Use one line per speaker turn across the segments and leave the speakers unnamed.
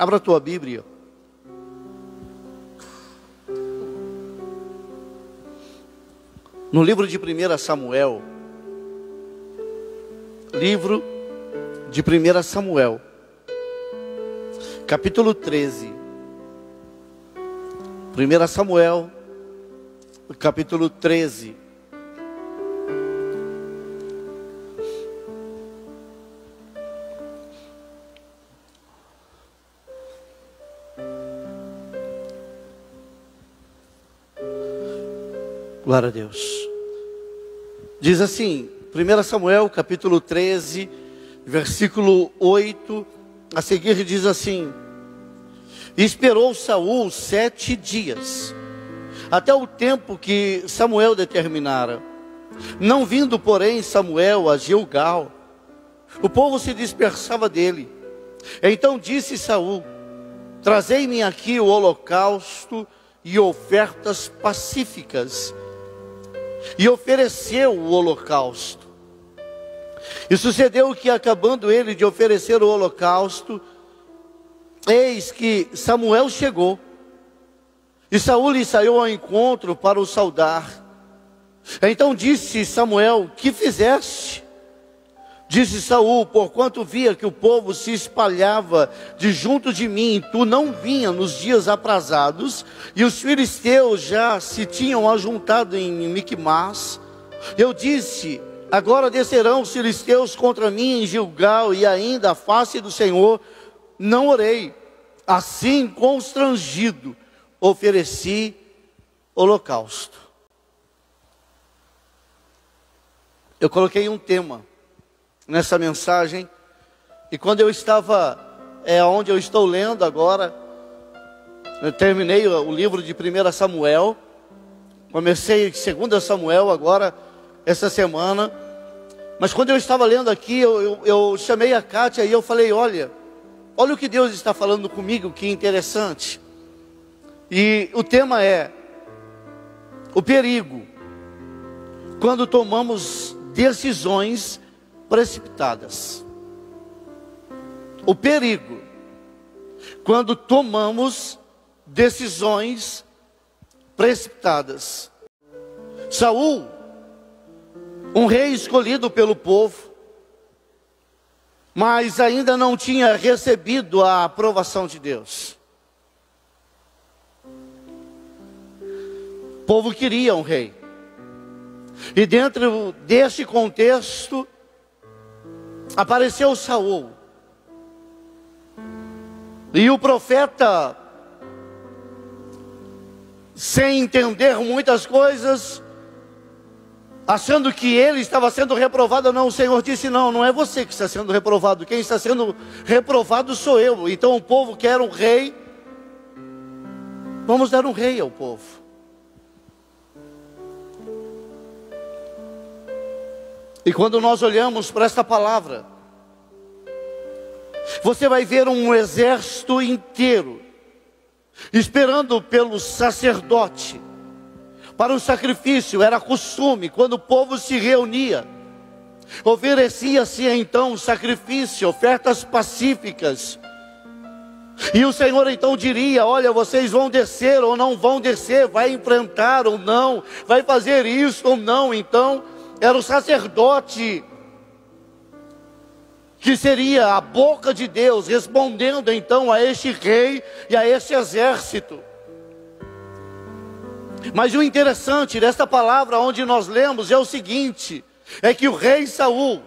Abra a tua Bíblia. No livro de 1 Samuel. Livro de 1 Samuel. Capítulo 13. 1 Samuel, capítulo 13. Glória a Deus. Diz assim, 1 Samuel, capítulo 13, versículo 8, a seguir diz assim: E esperou Saul 7 dias, até o tempo que Samuel determinara. Não vindo, porém, Samuel a Gilgal, o povo se dispersava dele. Então disse Saul: Trazei-me aqui o holocausto e ofertas pacíficas. E ofereceu o holocausto. E sucedeu que, acabando ele de oferecer o holocausto, eis que Samuel chegou. E Saul lhe saiu ao encontro para o saudar. Então disse Samuel: Que fizeste? Disse Saul: Porquanto via que o povo se espalhava de junto de mim, tu não vinha nos dias aprazados, e os filisteus já se tinham ajuntado em Miquimás. Eu disse: Agora descerão os filisteus contra mim em Gilgal, e ainda a face do Senhor não orei. Assim, constrangido, ofereci holocausto. Eu coloquei um tema nessa mensagem, e quando eu estava, onde eu estou lendo agora, eu terminei o livro de 1 Samuel, comecei 2 Samuel agora, essa semana, mas quando eu estava lendo aqui, eu chamei a Kátia e eu falei: olha o que Deus está falando comigo, que interessante. E o tema é o perigo quando tomamos decisões precipitadas. O perigo quando tomamos decisões precipitadas. Saul, um rei escolhido pelo povo, mas ainda não tinha recebido a aprovação de Deus. O povo queria um rei. E dentro deste contexto, apareceu Saul. E o profeta, sem entender muitas coisas, achando que ele estava sendo reprovado, não, o Senhor disse: não é você que está sendo reprovado, quem está sendo reprovado sou eu. Então o povo quer um rei, vamos dar um rei ao povo. E quando nós olhamos para esta palavra, você vai ver um exército inteiro esperando pelo sacerdote para o sacrifício. Era costume, quando o povo se reunia, oferecia-se então sacrifício, ofertas pacíficas. E o Senhor então diria: olha, vocês vão descer ou não vão descer, vai enfrentar ou não, vai fazer isso ou não. Então era o sacerdote que seria a boca de Deus, respondendo então a este rei e a este exército. Mas o interessante desta palavra onde nós lemos é o seguinte: é que o rei Saul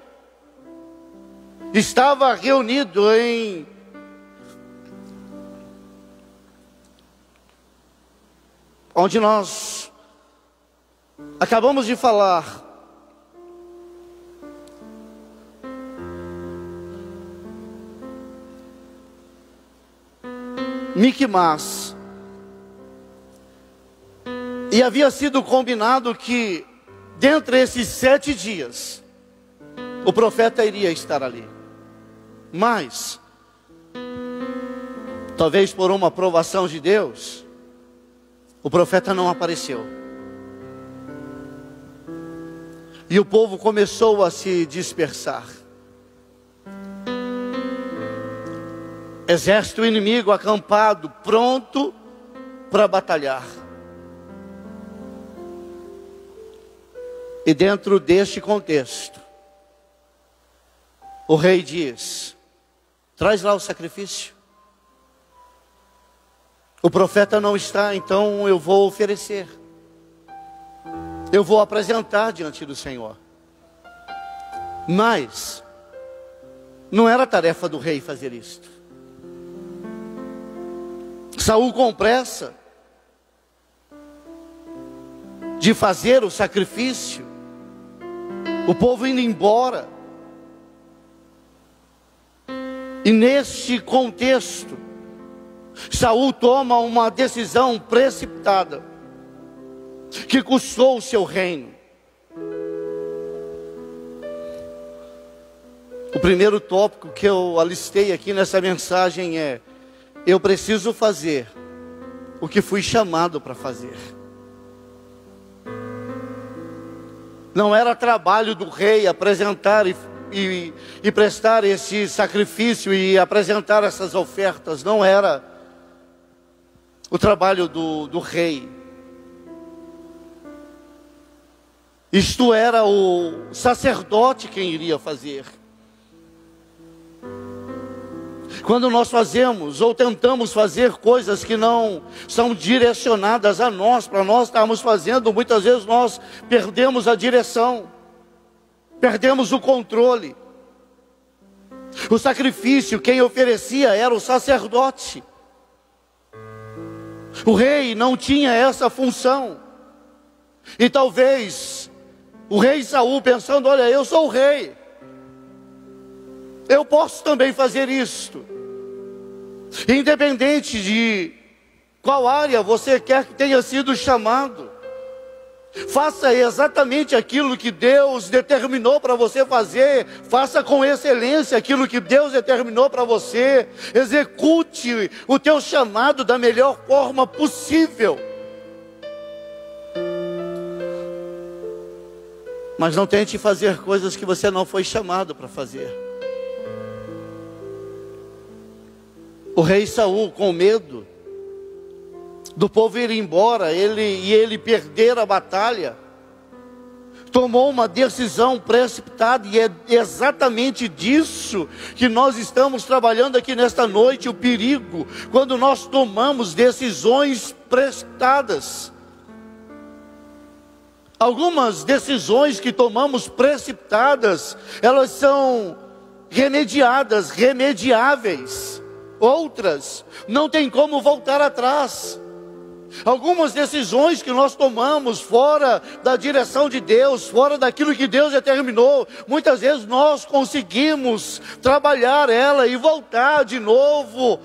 estava reunido em onde nós acabamos de falar, Miquimás. E havia sido combinado que, dentre esses 7 dias, o profeta iria estar ali. Mas, talvez por uma aprovação de Deus, o profeta não apareceu. E o povo começou a se dispersar. exército inimigo acampado, pronto para batalhar. E dentro deste contexto, o rei diz: traz lá o sacrifício. O profeta não está, então eu vou oferecer. Eu vou apresentar diante do Senhor. Mas não era tarefa do rei fazer isto. Saul, com pressa de fazer o sacrifício, o povo indo embora, e neste contexto, Saul toma uma decisão precipitada, que custou o seu reino. O primeiro tópico que eu alistei aqui nessa mensagem é: eu preciso fazer o que fui chamado para fazer. Não era trabalho do rei apresentar e prestar esse sacrifício e apresentar essas ofertas. Não era o trabalho do rei. Isto era o sacerdote quem iria fazer. Quando nós fazemos ou tentamos fazer coisas que não são direcionadas a nós, para nós estarmos fazendo, muitas vezes nós perdemos a direção, perdemos o controle. O sacrifício, quem oferecia era o sacerdote. O rei não tinha essa função. E talvez o rei Saul pensando: olha, eu sou o rei, eu posso também fazer isto. Independente de qual área você quer que tenha sido chamado, faça exatamente aquilo que Deus determinou para você fazer. Faça com excelência aquilo que Deus determinou para você. Execute o teu chamado da melhor forma possível. Mas não tente fazer coisas que você não foi chamado para fazer. O rei Saul, com medo do povo ir embora, ele perder a batalha, tomou uma decisão precipitada. E é exatamente disso que nós estamos trabalhando aqui nesta noite. O perigo quando nós tomamos decisões precipitadas. Algumas decisões que tomamos precipitadas, elas são remediáveis. Outras não tem como voltar atrás. Algumas decisões que nós tomamos fora da direção de Deus, fora daquilo que Deus determinou, muitas vezes nós conseguimos trabalhar ela e voltar de novo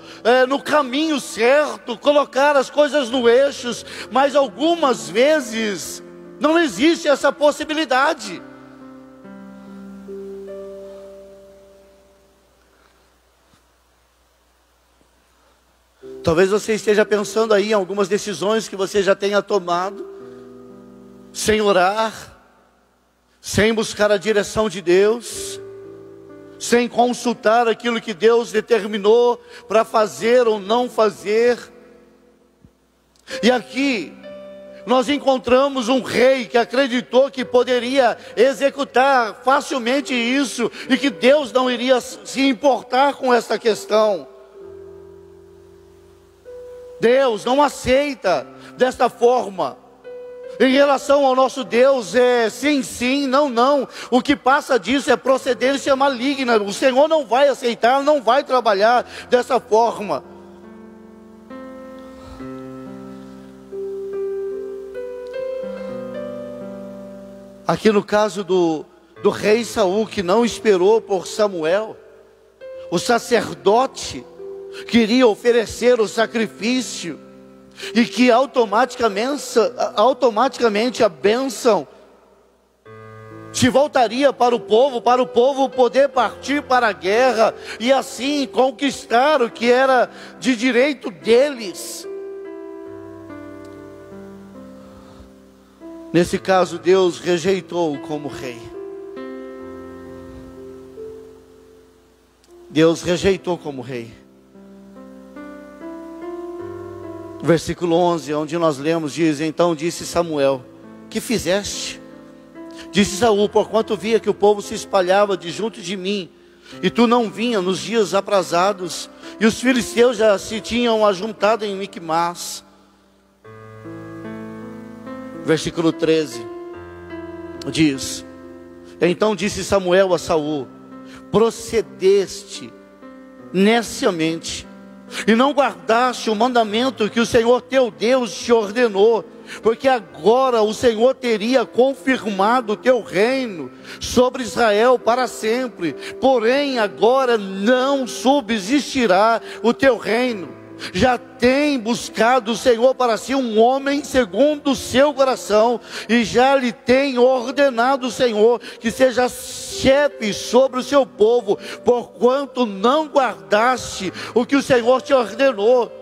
no caminho certo, colocar as coisas no eixo, mas algumas vezes não existe essa possibilidade. Talvez você esteja pensando aí em algumas decisões que você já tenha tomado, sem orar, sem buscar a direção de Deus, sem consultar aquilo que Deus determinou para fazer ou não fazer. E aqui nós encontramos um rei que acreditou que poderia executar facilmente isso e que Deus não iria se importar com essa questão. Deus não aceita desta forma. Em relação ao nosso Deus, é sim, sim, não, não. O que passa disso é procedência maligna. O Senhor não vai aceitar, não vai trabalhar dessa forma. Aqui no caso do rei Saul, que não esperou por Samuel, o sacerdote queria oferecer o sacrifício, e que automaticamente a bênção se voltaria para o povo poder partir para a guerra, e assim conquistar o que era de direito deles. Nesse caso, Deus rejeitou como rei. Deus rejeitou como rei. Versículo 11, onde nós lemos, diz: então disse Samuel: que fizeste? Disse Saul: porquanto via que o povo se espalhava de junto de mim, e tu não vinha nos dias aprazados, e os filisteus já se tinham ajuntado em Micmas. Versículo 13 diz: então disse Samuel a Saul: procedeste neciamente, e não guardaste o mandamento que o Senhor teu Deus te ordenou, porque agora o Senhor teria confirmado o teu reino sobre Israel para sempre, porém agora não subsistirá o teu reino. Já tem buscado o Senhor para si um homem segundo o seu coração, e já lhe tem ordenado o Senhor que seja chefe sobre o seu povo, porquanto não guardaste o que o Senhor te ordenou.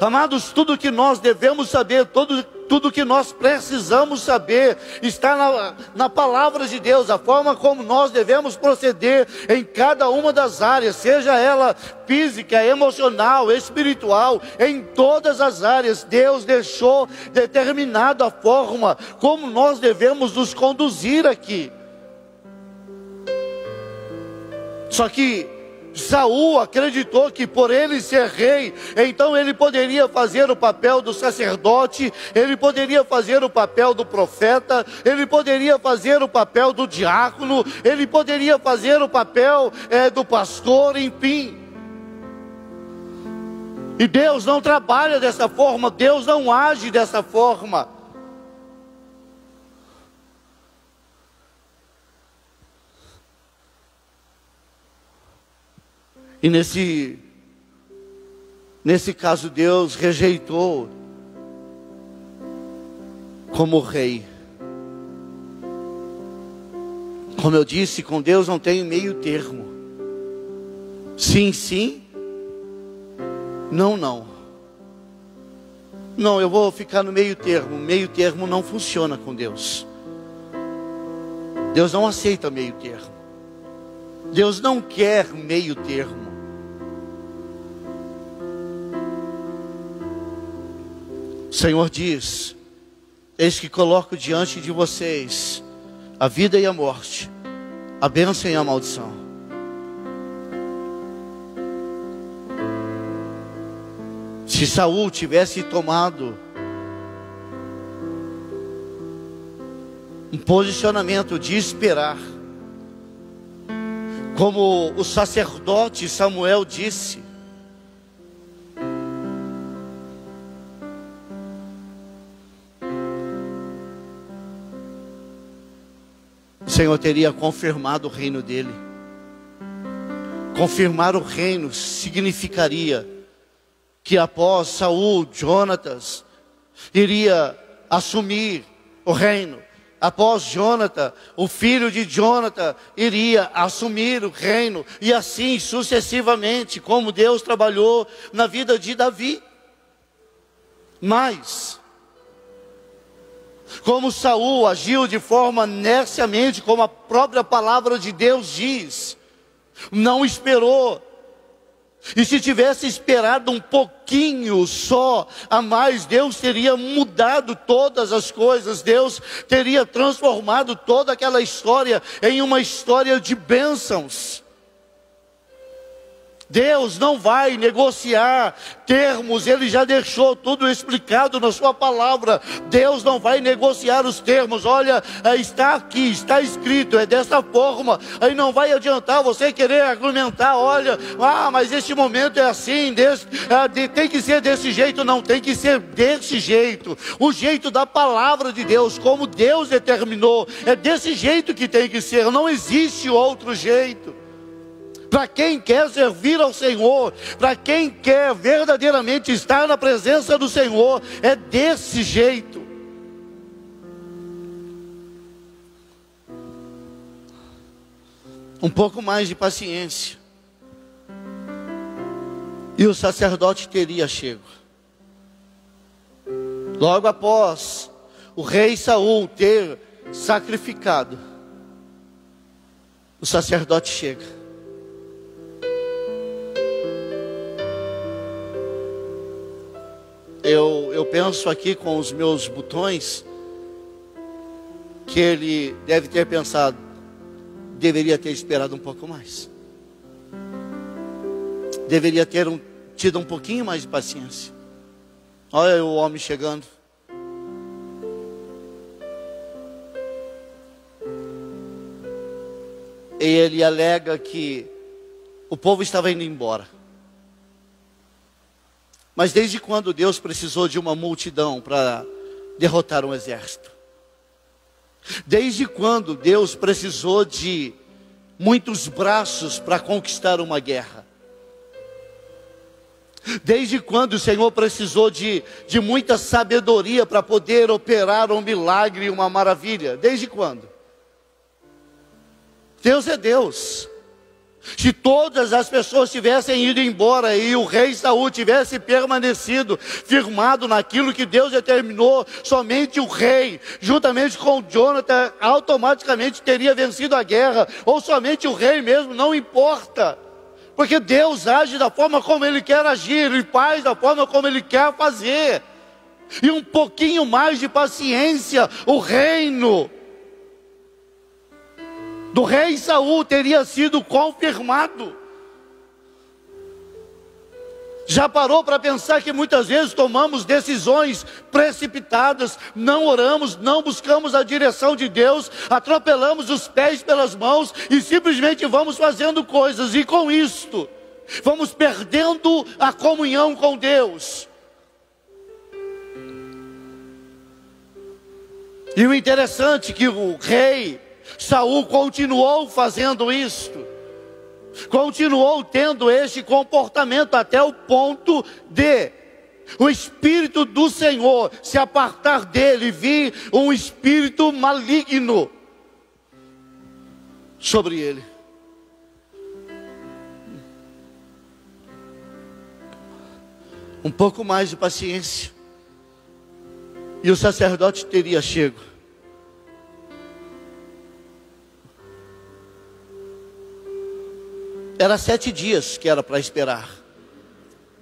Amados, tudo que nós devemos saber, tudo que nós precisamos saber, está na palavra de Deus, a forma como nós devemos proceder em cada uma das áreas, seja ela física, emocional, espiritual, em todas as áreas. Deus deixou determinado a forma como nós devemos nos conduzir aqui. Só que Saul acreditou que por ele ser rei, então ele poderia fazer o papel do sacerdote, ele poderia fazer o papel do profeta, ele poderia fazer o papel do diácono, ele poderia fazer o papel do pastor, enfim. E Deus não trabalha dessa forma, Deus não age dessa forma. E nesse caso Deus rejeitou como rei. Como eu disse, com Deus não tem meio termo. Sim, sim. Não, não. Não, eu vou ficar no meio termo. Meio termo não funciona com Deus. Deus não aceita meio termo. Deus não quer meio termo. O Senhor diz: eis que coloco diante de vocês a vida e a morte, a bênção e a maldição. Se Saul tivesse tomado um posicionamento de esperar, como o sacerdote Samuel disse, o Senhor teria confirmado o reino dele. Confirmar o reino significaria que após Saul, Jonatas iria assumir o reino. Após Jonatã, o filho de Jonatã iria assumir o reino, e assim sucessivamente, como Deus trabalhou na vida de Davi. Mas, como Saul agiu de forma neciamente, como a própria palavra de Deus diz, não esperou. E se tivesse esperado um pouquinho só a mais, Deus teria mudado todas as coisas. Deus teria transformado toda aquela história em uma história de bênçãos. Deus não vai negociar termos, Ele já deixou tudo explicado na sua palavra. Deus não vai negociar os termos. Olha, está aqui, está escrito, é dessa forma. Aí não vai adiantar você querer argumentar, olha, mas este momento é assim, tem que ser desse jeito. Não, tem que ser desse jeito, o jeito da palavra de Deus, como Deus determinou, é desse jeito que tem que ser, não existe outro jeito. Para quem quer servir ao Senhor, para quem quer verdadeiramente estar na presença do Senhor, é desse jeito. Um pouco mais de paciência, e o sacerdote teria chego. Logo após o rei Saul ter sacrificado, o sacerdote chega. Eu penso aqui com os meus botões, que ele deve ter pensado, deveria ter esperado um pouco mais. Deveria ter tido um pouquinho mais de paciência. Olha o homem chegando. E ele alega que o povo estava indo embora. Mas desde quando Deus precisou de uma multidão para derrotar um exército? Desde quando Deus precisou de muitos braços para conquistar uma guerra? Desde quando o Senhor precisou de muita sabedoria para poder operar um milagre e uma maravilha? Desde quando? Deus é Deus. Se todas as pessoas tivessem ido embora e o rei Saul tivesse permanecido firmado naquilo que Deus determinou, somente o rei, juntamente com Jonathan, automaticamente teria vencido a guerra, ou somente o rei mesmo, não importa. Porque Deus age da forma como Ele quer agir e faz da forma como Ele quer fazer. E um pouquinho mais de paciência, o reino do rei Saul teria sido confirmado. Já parou para pensar que muitas vezes tomamos decisões precipitadas, não oramos, não buscamos a direção de Deus, atropelamos os pés pelas mãos e simplesmente vamos fazendo coisas, e com isto vamos perdendo a comunhão com Deus. E o interessante é que o rei Saul continuou fazendo isto, continuou tendo este comportamento até o ponto de o Espírito do Senhor se apartar dele e vir um espírito maligno sobre ele. Um pouco mais de paciência e o sacerdote teria chego. Era 7 dias que era para esperar.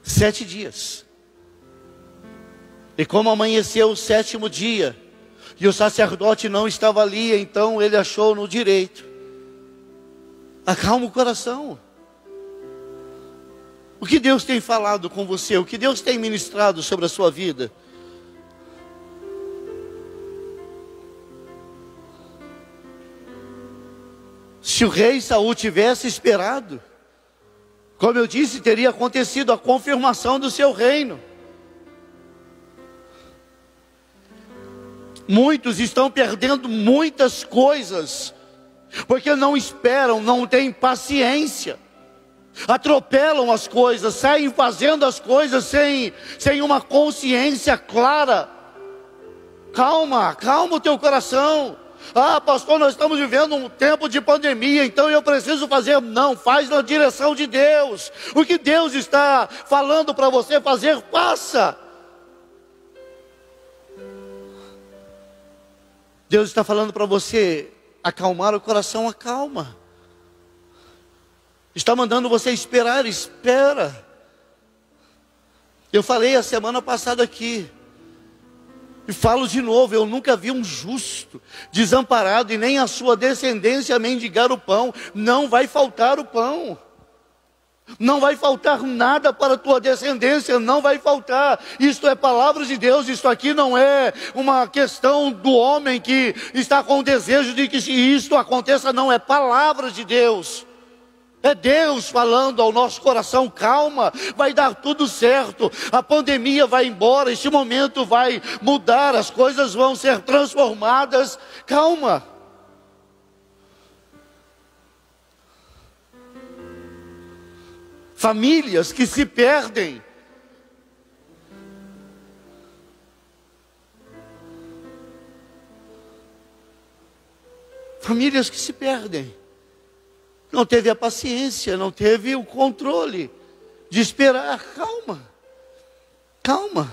7 dias. E como amanheceu o 7º dia, e o sacerdote não estava ali, então ele achou no direito. Acalma o coração. O que Deus tem falado com você? O que Deus tem ministrado sobre a sua vida? Se o rei Saul tivesse esperado, como eu disse, teria acontecido a confirmação do seu reino. Muitos estão perdendo muitas coisas, porque não esperam, não têm paciência, atropelam as coisas, saem fazendo as coisas sem uma consciência clara. Calma o teu coração. Ah, pastor, nós estamos vivendo um tempo de pandemia, então eu preciso fazer. Não, faz na direção de Deus. O que Deus está falando para você fazer, faça. Deus está falando para você acalmar o coração, acalma. Está mandando você esperar, espera. Eu falei a semana passada aqui, e falo de novo, eu nunca vi um justo desamparado e nem a sua descendência mendigar o pão. Não vai faltar o pão. Não vai faltar nada para a tua descendência, não vai faltar. Isto é palavra de Deus, isto aqui não é uma questão do homem que está com o desejo de que isto aconteça, não, é palavra de Deus. É Deus falando ao nosso coração, calma, vai dar tudo certo, a pandemia vai embora, este momento vai mudar, as coisas vão ser transformadas, calma. Famílias que se perdem. Famílias que se perdem. Não teve a paciência, não teve o controle de esperar. Calma.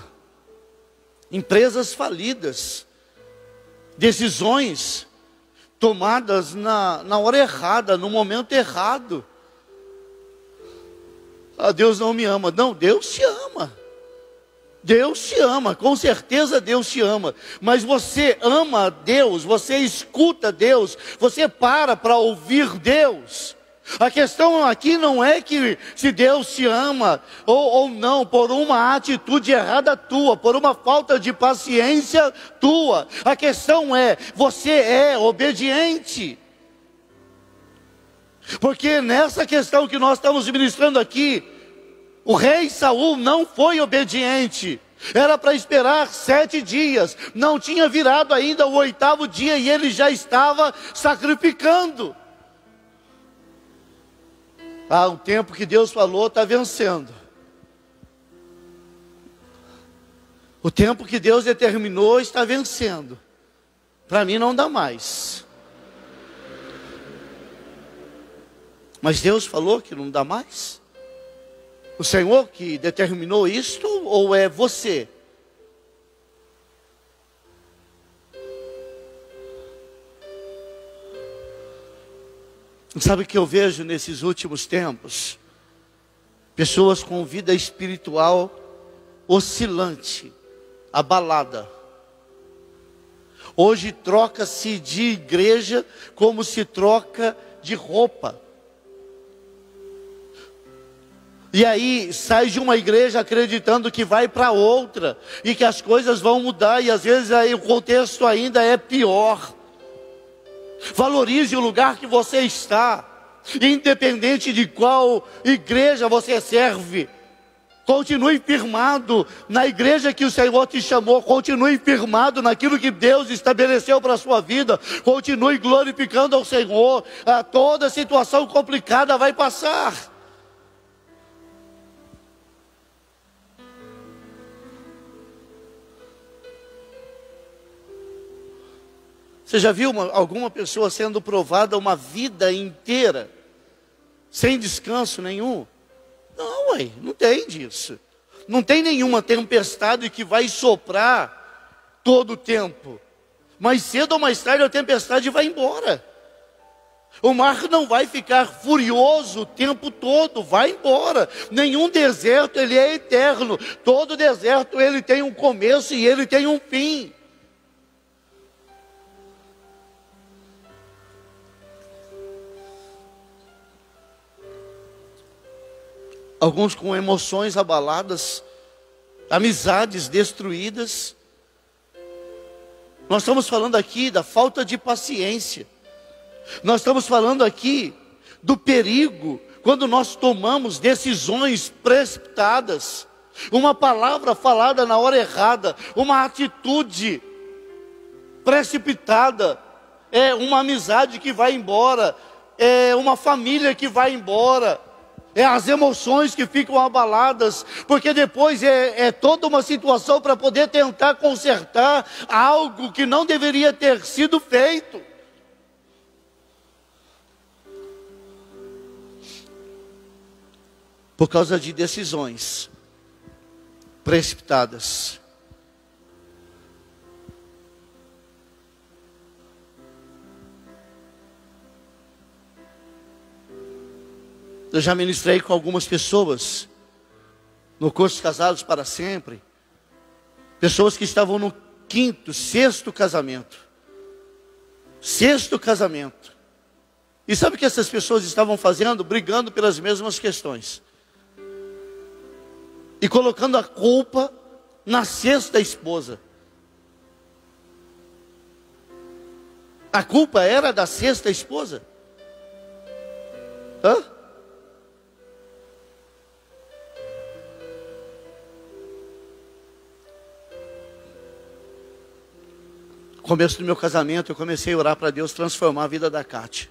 Empresas falidas, decisões tomadas na hora errada, no momento errado. Ah, Deus não me ama. Não, Deus te ama. Deus te ama, com certeza Deus te ama, mas você ama Deus, você escuta Deus, você para ouvir Deus. A questão aqui não é que se Deus te ama ou não, por uma atitude errada tua, por uma falta de paciência tua. A questão é, você é obediente. Porque nessa questão que nós estamos ministrando aqui, o rei Saul não foi obediente. Era para esperar 7 dias, não tinha virado ainda o 8º dia e ele já estava sacrificando. O tempo que Deus falou está vencendo. O tempo que Deus determinou está vencendo. Para mim não dá mais. Mas Deus falou que não dá mais? O Senhor que determinou isto ou é você? Sabe o que eu vejo nesses últimos tempos? Pessoas com vida espiritual oscilante, abalada. Hoje troca-se de igreja como se troca de roupa. E aí sai de uma igreja acreditando que vai para outra e que as coisas vão mudar e às vezes aí o contexto ainda é pior. Valorize o lugar que você está, independente de qual igreja você serve. Continue firmado na igreja que o Senhor te chamou. Continue firmado naquilo que Deus estabeleceu para a sua vida. Continue glorificando ao Senhor. Toda situação complicada vai passar. Você já viu alguma pessoa sendo provada uma vida inteira, sem descanso nenhum? Não, não tem disso. Não tem nenhuma tempestade que vai soprar todo o tempo. Mais cedo ou mais tarde a tempestade vai embora. O mar não vai ficar furioso o tempo todo, vai embora. Nenhum deserto ele é eterno. Todo deserto ele tem um começo e ele tem um fim. Alguns com emoções abaladas, amizades destruídas. Nós estamos falando aqui da falta de paciência. Nós estamos falando aqui do perigo quando nós tomamos decisões precipitadas. Uma palavra falada na hora errada, uma atitude precipitada, é uma amizade que vai embora, é uma família que vai embora. É as emoções que ficam abaladas, porque depois é toda uma situação para poder tentar consertar algo que não deveria ter sido feito. Por causa de decisões precipitadas. Eu já ministrei com algumas pessoas no curso Casados para Sempre. Pessoas que estavam no 5º, 6º casamento. 6º casamento. E sabe o que essas pessoas estavam fazendo? Brigando pelas mesmas questões. E colocando a culpa na 6ª esposa. A culpa era da 6ª esposa? No começo do meu casamento, eu comecei a orar para Deus transformar a vida da Cátia.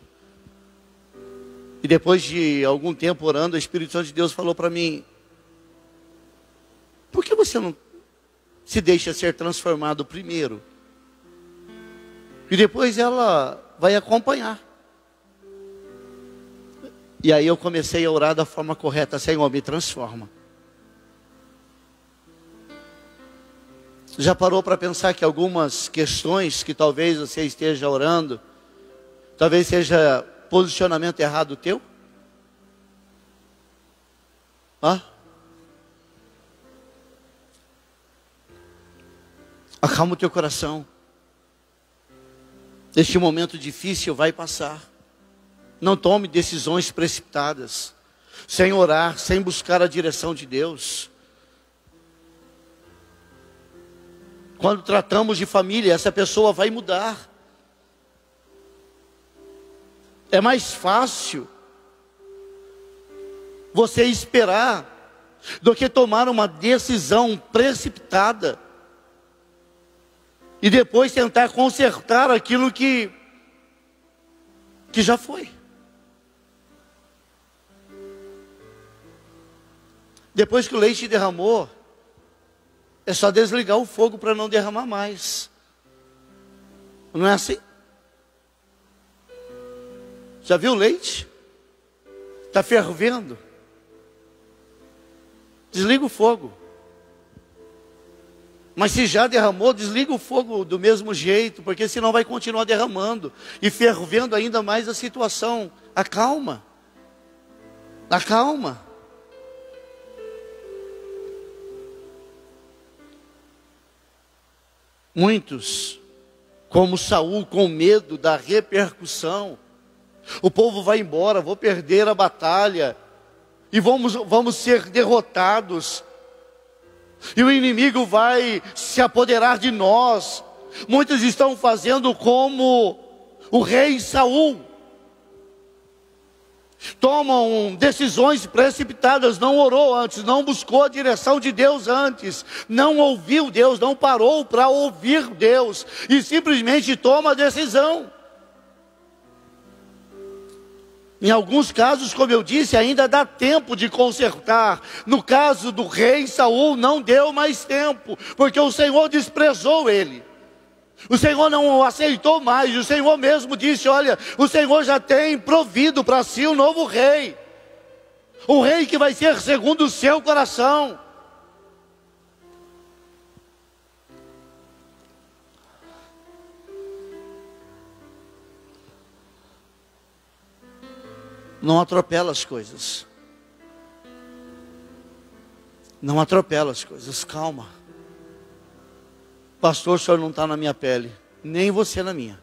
E depois de algum tempo orando, o Espírito Santo de Deus falou para mim: por que você não se deixa ser transformado primeiro? E depois ela vai acompanhar. E aí eu comecei a orar da forma correta: Senhor, me transforma. Já parou para pensar que algumas questões que talvez você esteja orando, talvez seja posicionamento errado teu? Acalma o teu coração. Este momento difícil vai passar. Não tome decisões precipitadas, sem orar, sem buscar a direção de Deus. Quando tratamos de família, essa pessoa vai mudar. É mais fácil você esperar do que tomar uma decisão precipitada e depois tentar consertar aquilo que já foi. Depois que o leite derramou, é só desligar o fogo para não derramar mais. Não é assim? Já viu o leite? Está fervendo. Desliga o fogo. Mas se já derramou, desliga o fogo do mesmo jeito, porque senão vai continuar derramando e fervendo ainda mais a situação. Acalma. Acalma. Muitos, como Saul, com medo da repercussão, o povo vai embora, vou perder a batalha, e vamos ser derrotados, e o inimigo vai se apoderar de nós. Muitos estão fazendo como o rei Saul, tomam decisões precipitadas, não orou antes, não buscou a direção de Deus antes, não ouviu Deus, não parou para ouvir Deus, e simplesmente toma a decisão. Em alguns casos, como eu disse, ainda dá tempo de consertar. No caso do rei Saul, não deu mais tempo, porque o Senhor desprezou ele. O Senhor não o aceitou mais. O Senhor mesmo disse: olha, o Senhor já tem provido para si um novo rei. Um rei que vai ser segundo o seu coração. Não atropela as coisas. Não atropela as coisas, calma. Pastor, o senhor não está na minha pele, nem você na minha.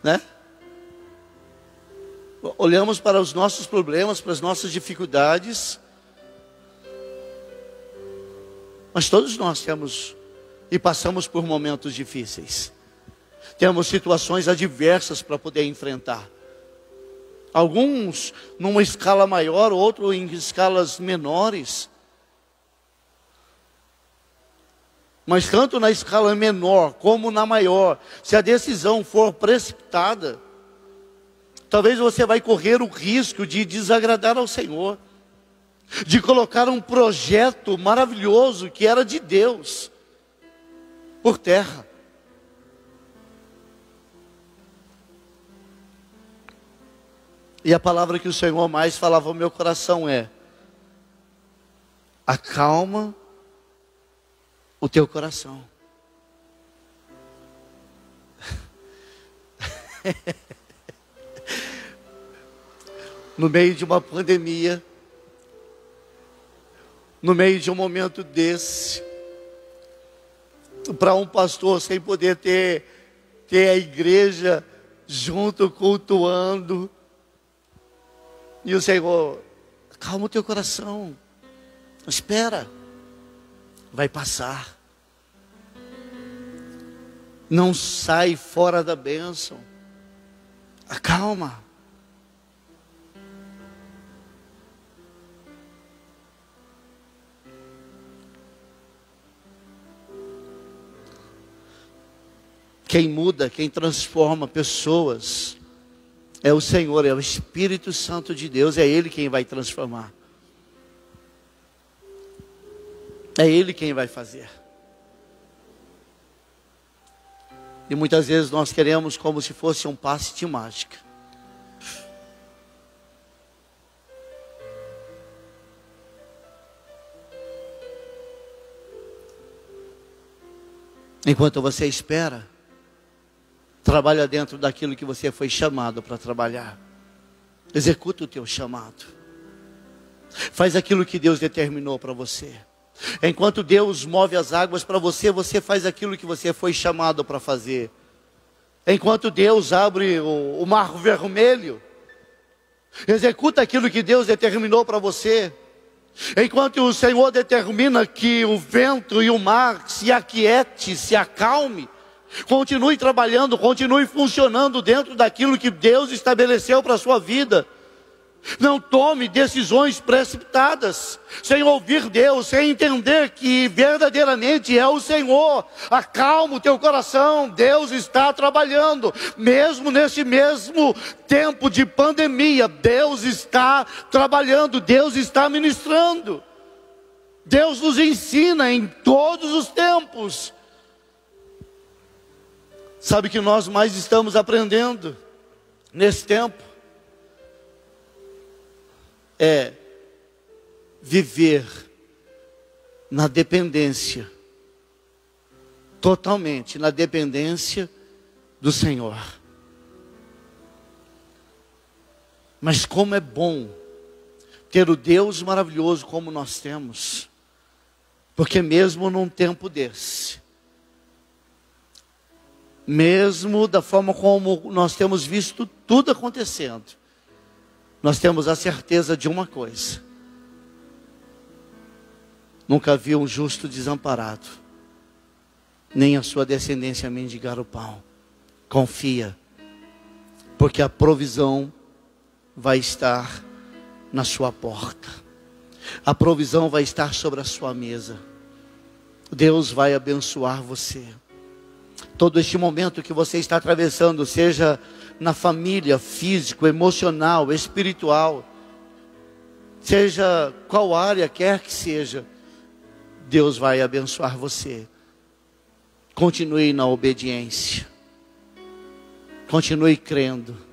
Né? Olhamos para os nossos problemas, para as nossas dificuldades, mas todos nós temos e passamos por momentos difíceis. Temos situações adversas para poder enfrentar. Alguns numa escala maior, outros em escalas menores. Mas tanto na escala menor como na maior, se a decisão for precipitada, talvez você vai correr o risco de desagradar ao Senhor, de colocar um projeto maravilhoso que era de Deus por terra. E a palavra que o Senhor mais falava ao meu coração é: acalma o teu coração. No meio de uma pandemia, no meio de um momento desse, para um pastor sem poder ter a igreja junto cultuando, e o Senhor: calma o teu coração, espera, vai passar. Não sai fora da bênção, acalma. Quem muda, quem transforma pessoas é o Senhor, é o Espírito Santo de Deus, é Ele quem vai transformar. É Ele quem vai fazer. E muitas vezes nós queremos como se fosse um passe de mágica. Enquanto você espera, trabalha dentro daquilo que você foi chamado para trabalhar. Executa o teu chamado. Faz aquilo que Deus determinou para você. Enquanto Deus move as águas para você, você faz aquilo que você foi chamado para fazer. Enquanto Deus abre o mar vermelho, executa aquilo que Deus determinou para você. Enquanto o Senhor determina que o vento e o mar se aquiete, se acalme, continue trabalhando, continue funcionando dentro daquilo que Deus estabeleceu para a sua vida. Não tome decisões precipitadas, sem ouvir Deus, sem entender que verdadeiramente é o Senhor. Acalma o teu coração, Deus está trabalhando. Mesmo nesse mesmo tempo de pandemia, Deus está trabalhando, Deus está ministrando. Deus nos ensina em todos os tempos. Sabe o que nós mais estamos aprendendo nesse tempo? É viver na dependência, totalmente na dependência do Senhor. Mas como é bom ter o Deus maravilhoso como nós temos, porque mesmo num tempo desse, mesmo da forma como nós temos visto tudo acontecendo, nós temos a certeza de uma coisa: nunca vi um justo desamparado, nem a sua descendência mendigar o pão. Confia, porque a provisão vai estar na sua porta, a provisão vai estar sobre a sua mesa. Deus vai abençoar você. Todo este momento que você está atravessando, seja na família, físico, emocional, espiritual, seja qual área quer que seja, Deus vai abençoar você. Continue na obediência, continue crendo.